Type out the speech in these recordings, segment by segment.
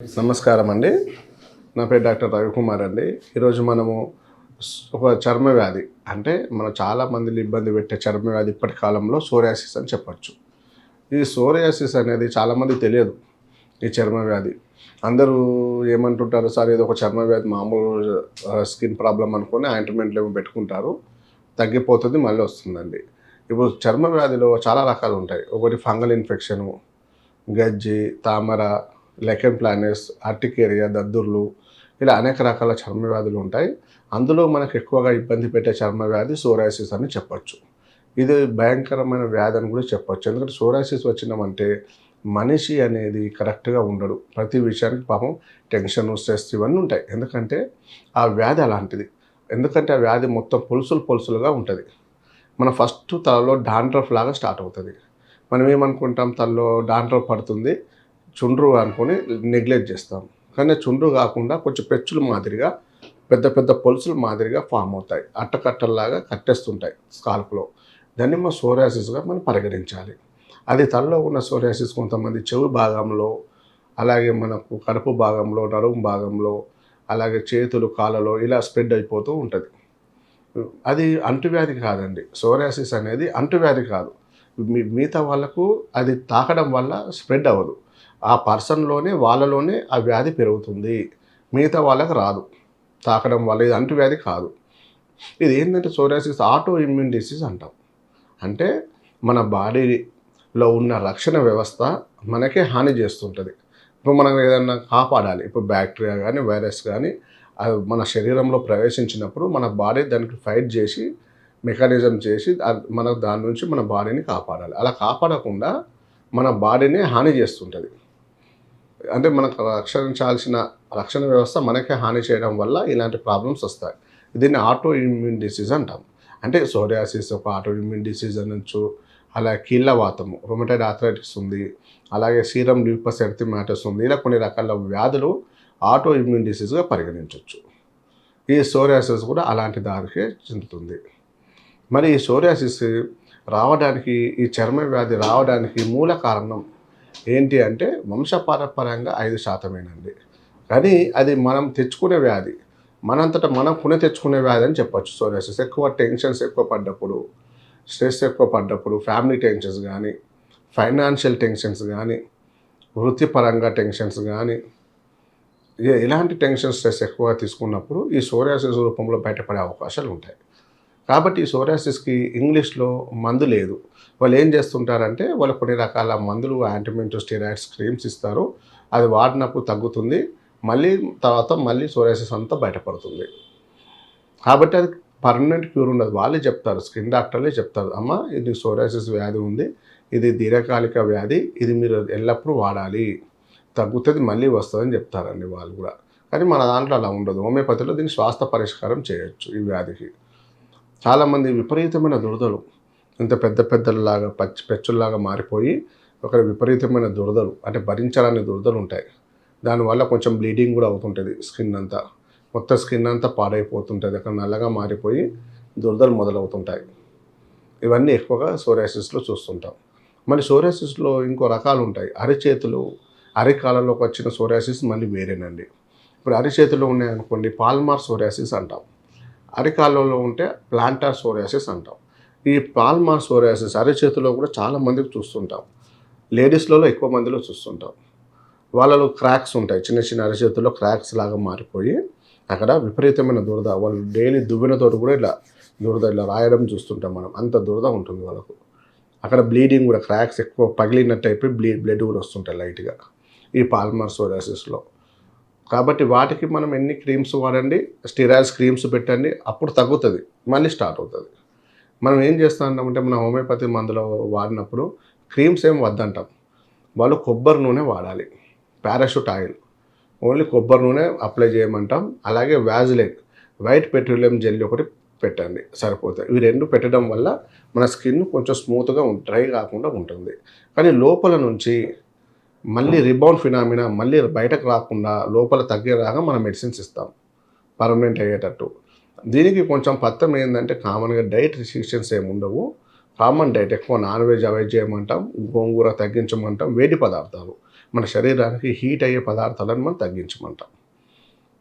నమస్కారం అండి. నా పేరు డాక్టర్ రవికుమార్ అండి. ఈరోజు మనము ఒక చర్మ వ్యాధి అంటే మనం చాలామందిని ఇబ్బంది పెట్టే చర్మ వ్యాధి ఇప్పటి కాలంలో సోరియాసిస్ అని చెప్పొచ్చు. ఈ సోరియాసిస్ అనేది చాలామందికి తెలియదు. ఈ చర్మ వ్యాధి అందరూ ఏమంటుంటారు, సార్ ఇది ఒక చర్మ వ్యాధి, మామూలు స్కిన్ ప్రాబ్లం అనుకొని ఆయింట్మెంట్లు ఏమో పెట్టుకుంటారు, తగ్గిపోతుంది, మళ్ళీ వస్తుందండి. ఇప్పుడు చర్మ వ్యాధిలో చాలా రకాలు ఉంటాయి. ఒకటి ఫంగల్ ఇన్ఫెక్షను, గజ్జి, తామర, లెకెన్ ప్లానెస్, ఆర్టికేరియా, దద్దుర్లు, ఇలా అనేక రకాల చర్మ వ్యాధులు ఉంటాయి. అందులో మనకు ఎక్కువగా ఇబ్బంది పెట్టే చర్మ వ్యాధి సోరియాసిస్ అని చెప్పొచ్చు. ఇది భయంకరమైన వ్యాధి అని కూడా చెప్పొచ్చు. ఎందుకంటే సోరియాసిస్ వచ్చినామంటే మనిషి అనేది కరెక్ట్గా ఉండడు. ప్రతి విషయానికి పాపం టెన్షన్, స్ట్రెస్ ఇవన్నీ ఉంటాయి. ఎందుకంటే ఆ వ్యాధి అలాంటిది. ఎందుకంటే ఆ వ్యాధి మొత్తం పొలుసులుగా ఉంటుంది. మన ఫస్ట్ తలలో డాండ్రఫ్ లాగా స్టార్ట్ అవుతుంది. మనం ఏమనుకుంటాం, తలలో డాండ్రఫ్ పడుతుంది, చుండ్రు అనుకొని నెగ్లెక్ట్ చేస్తాం. కానీ చుండ్రు కాకుండా కొంచెం పెచ్చులు మాదిరిగా, పెద్ద పెద్ద పొలుసులు మాదిరిగా ఫామ్ అవుతాయి. అట్టకట్టల్లాగా కట్టేస్తుంటాయి స్కాల్ప్లో. దాన్ని మనం సోరియాసిస్గా మనం పరిగణించాలి. అది తలలో ఉన్న సోరియాసిస్ కొంతమంది చెవి భాగంలో, అలాగే మనకు కడుపు భాగంలో, నడుము భాగంలో, అలాగే చేతులు, కాళ్ళలో ఇలా స్ప్రెడ్ అయిపోతూ ఉంటుంది. అది అంటువ్యాధి కాదండి. సోరియాసిస్ అనేది అంటువ్యాధి కాదు. మిగతా వాళ్ళకు అది తాకడం వల్ల స్ప్రెడ్ అవ్వదు. ఆ పర్సన్లోనే, వాళ్ళలోనే ఆ వ్యాధి పెరుగుతుంది, మిగతా వాళ్ళకి రాదు. తాకడం వల్ల ఇది అంటువ్యాధి కాదు. ఇది ఏంటంటే సోరియాసిస్ ఆటో ఇమ్యూన్ డిసీజ్ అంటాం. అంటే మన బాడీలో ఉన్న రక్షణ వ్యవస్థ మనకే హాని చేస్తుంటుంది. ఇప్పుడు మనం ఏదన్నా కాపాడాలి, ఇప్పుడు బ్యాక్టీరియా కానీ, వైరస్ కానీ మన శరీరంలో ప్రవేశించినప్పుడు మన బాడీ దానికి ఫైట్ చేసి, మెకానిజం చేసి మన దాని నుంచి మన బాడీని కాపాడాలి. అలా కాపాడకుండా మన బాడీని హాని చేస్తుంటుంది. అంటే మనకు రక్షించాల్సిన రక్షణ వ్యవస్థ మనకే హాని చేయడం వల్ల ఇలాంటి ప్రాబ్లమ్స్ వస్తాయి. దీన్ని ఆటో ఇమ్యూన్ డిసీజ్ అంటాం. అంటే సోరియాసిస్ ఒక ఆటో ఇమ్యూన్ డిసీజ్ అనొచ్చు. అలాగే కీళ్ళవాతము, రొమటైడ్ ఆర్థరైటిస్ ఉంది, అలాగే సీరం ల్యూపస్ ఎరిథెమాటస్ ఉంది. ఇలా కొన్ని రకాల వ్యాధులు ఆటో ఇమ్యూన్ డిసీజ్గా పరిగణించవచ్చు. ఈ సోరియాసిస్ కూడా అలాంటి దారికే చెందుతుంది. మరి ఈ సోరియాసిస్ రావడానికి, ఈ చర్మ వ్యాధి రావడానికి మూల కారణం ఏంటి అంటే వంశపారంపర్యంగా 5%. కానీ అది మనం తెచ్చుకునే వ్యాధి, మనంతటా మనం కొని తెచ్చుకునే వ్యాధి అని చెప్పొచ్చు. సోరియాసిస్ ఎక్కువ టెన్షన్స్ ఎక్కువ పడ్డప్పుడు, స్ట్రెస్ ఎక్కువ పడ్డప్పుడు, ఫ్యామిలీ టెన్షన్స్ కానీ, ఫైనాన్షియల్ టెన్షన్స్ కానీ, వృత్తిపరంగా టెన్షన్స్ కానీ, ఇలాంటి టెన్షన్, స్ట్రెస్ ఎక్కువగా తీసుకున్నప్పుడు ఈ సోరియాసిస్ రూపంలో బయటపడే అవకాశాలు ఉంటాయి. కాబట్టి ఈ సోరియాసిస్కి ఇంగ్లీష్లో మందు లేదు. వాళ్ళు ఏం చేస్తుంటారంటే వాళ్ళు కొన్ని రకాల మందులు, యాంటీమెంట్, స్టెరాయిడ్స్, క్రీమ్స్ ఇస్తారు. అది వాడినప్పుడు తగ్గుతుంది, మళ్ళీ సోరియాసిస్ అంతా బయటపడుతుంది. కాబట్టి అది పర్మనెంట్ క్యూర్ ఉండదు. వాళ్ళే చెప్తారు, స్కిన్ డాక్టర్లే చెప్తారు, అమ్మ ఇది సోరియాసిస్ వ్యాధి ఉంది, ఇది దీర్ఘకాలిక వ్యాధి, ఇది మీరు ఎల్లప్పుడూ వాడాలి, తగ్గుతుంది, మళ్ళీ వస్తుందని చెప్తారండి వాళ్ళు కూడా. కానీ మన దాంట్లో అలా ఉండదు. హోమియోపతిలో దీన్ని శ్వాస పరిష్కారం చేయొచ్చు. ఈ వ్యాధికి చాలామంది విపరీతమైన దురదలు, ఇంత పెద్దలాగా పెచ్చుల్లాగా మారిపోయి ఒక విపరీతమైన దురదలు, అంటే భరించడానికి దురదలు ఉంటాయి. దానివల్ల కొంచెం బ్లీడింగ్ కూడా అవుతుంటుంది. మొత్తం స్కిన్ అంతా పాడైపోతుంటుంది. అక్కడ నల్లగా మారిపోయి దురదలు మొదలవుతుంటాయి. ఇవన్నీ ఎక్కువగా సోరియాసిస్లో చూస్తుంటాం. మరి సోరియాసిస్లో ఇంకో రకాలు ఉంటాయి. అరిచేతులు, అరికాళ్ళలోకి వచ్చిన సోరియాసిస్ మళ్ళీ వేరేనండి. ఇప్పుడు అరిచేతులు ఉన్నాయనుకోండి, పాల్మార్ సోరియాసిస్ అంటాం. అరికాళ్ళలో ఉంటే ప్లాంటార్ సోరియాసిస్ అంటాం. ఈ పాల్మార్ సోరియాసిస్ అరిచేతిలో కూడా చాలామందికి చూస్తుంటాం. లేడీస్లలో ఎక్కువ మందిలో చూస్తుంటాం. వాళ్ళలో క్రాక్స్ ఉంటాయి, చిన్న చిన్న అరిచేతుల్లో క్రాక్స్ లాగా మారిపోయి అక్కడ విపరీతమైన దురద, వాళ్ళు డైలీ దువ్వెనతోటి కూడా దురద ఇలా రాయడం చూస్తుంటాం మనం. అంత దురద ఉంటుంది వాళ్ళకు. అక్కడ బ్లీడింగ్ కూడా, క్రాక్స్ ఎక్కువ పగిలినట్టు అయిపోయి బ్లడ్ కూడా వస్తుంటాయి లైట్గా ఈ పాల్మార్ సోరియాసిస్లో. కాబట్టి వాటికి మనం ఎన్ని క్రీమ్స్ వాడండి, స్టెరాయిడ్స్ క్రీమ్స్ పెట్టండి, అప్పుడు తగ్గుతుంది, మళ్ళీ స్టార్ట్ అవుతుంది. మనం ఏం చేస్తామంటే మన హోమియోపతి మందులో వాడినప్పుడు క్రీమ్స్ ఏం వద్దంటాం. వాళ్ళు కొబ్బరి నూనె వాడాలి, పారాషూట్ ఆయిల్, ఓన్లీ కొబ్బరి నూనె అప్లై చేయమంటాం. అలాగే వ్యాజిలైన్, వైట్ పెట్రోలియం జెల్ ఒకటి పెట్టండి, సరిపోతాయి. ఇవి రెండు పెట్టడం వల్ల మన స్కిన్ కొంచెం స్మూత్గా, డ్రై కాకుండా ఉంటుంది. కానీ లోపల నుంచి మళ్ళీ రిబౌండ్ ఫినామినా మళ్ళీ బయటకు రాకుండా, లోపల తగ్గేలాగా మనం మెడిసిన్స్ ఇస్తాం పర్మనెంట్ అయ్యేటట్టు. దీనికి కొంచెం పథ్యం ఏంటంటే కామన్గా డైట్ రిస్ట్రిక్షన్స్ ఏమి ఉండవు. కామన్ డైట్, ఎక్కువ నాన్ వెజ్ అవాయిడ్ చేయమంటాం, గోంగూర తగ్గించమంటాం, వేడి పదార్థాలు మన శరీరానికి హీట్ అయ్యే పదార్థాలను మనం తగ్గించమంటాం.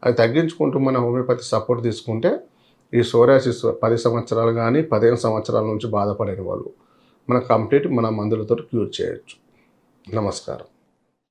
అది తగ్గించుకుంటూ మన హోమియోపతి సపోర్ట్ తీసుకుంటే ఈ సోరియాసిస్ 10 సంవత్సరాలు కానీ 15 సంవత్సరాల నుంచి బాధపడిన వాళ్ళు మన కంప్లీట్ మన మందులతో క్యూర్ చేయొచ్చు. నమస్కారం.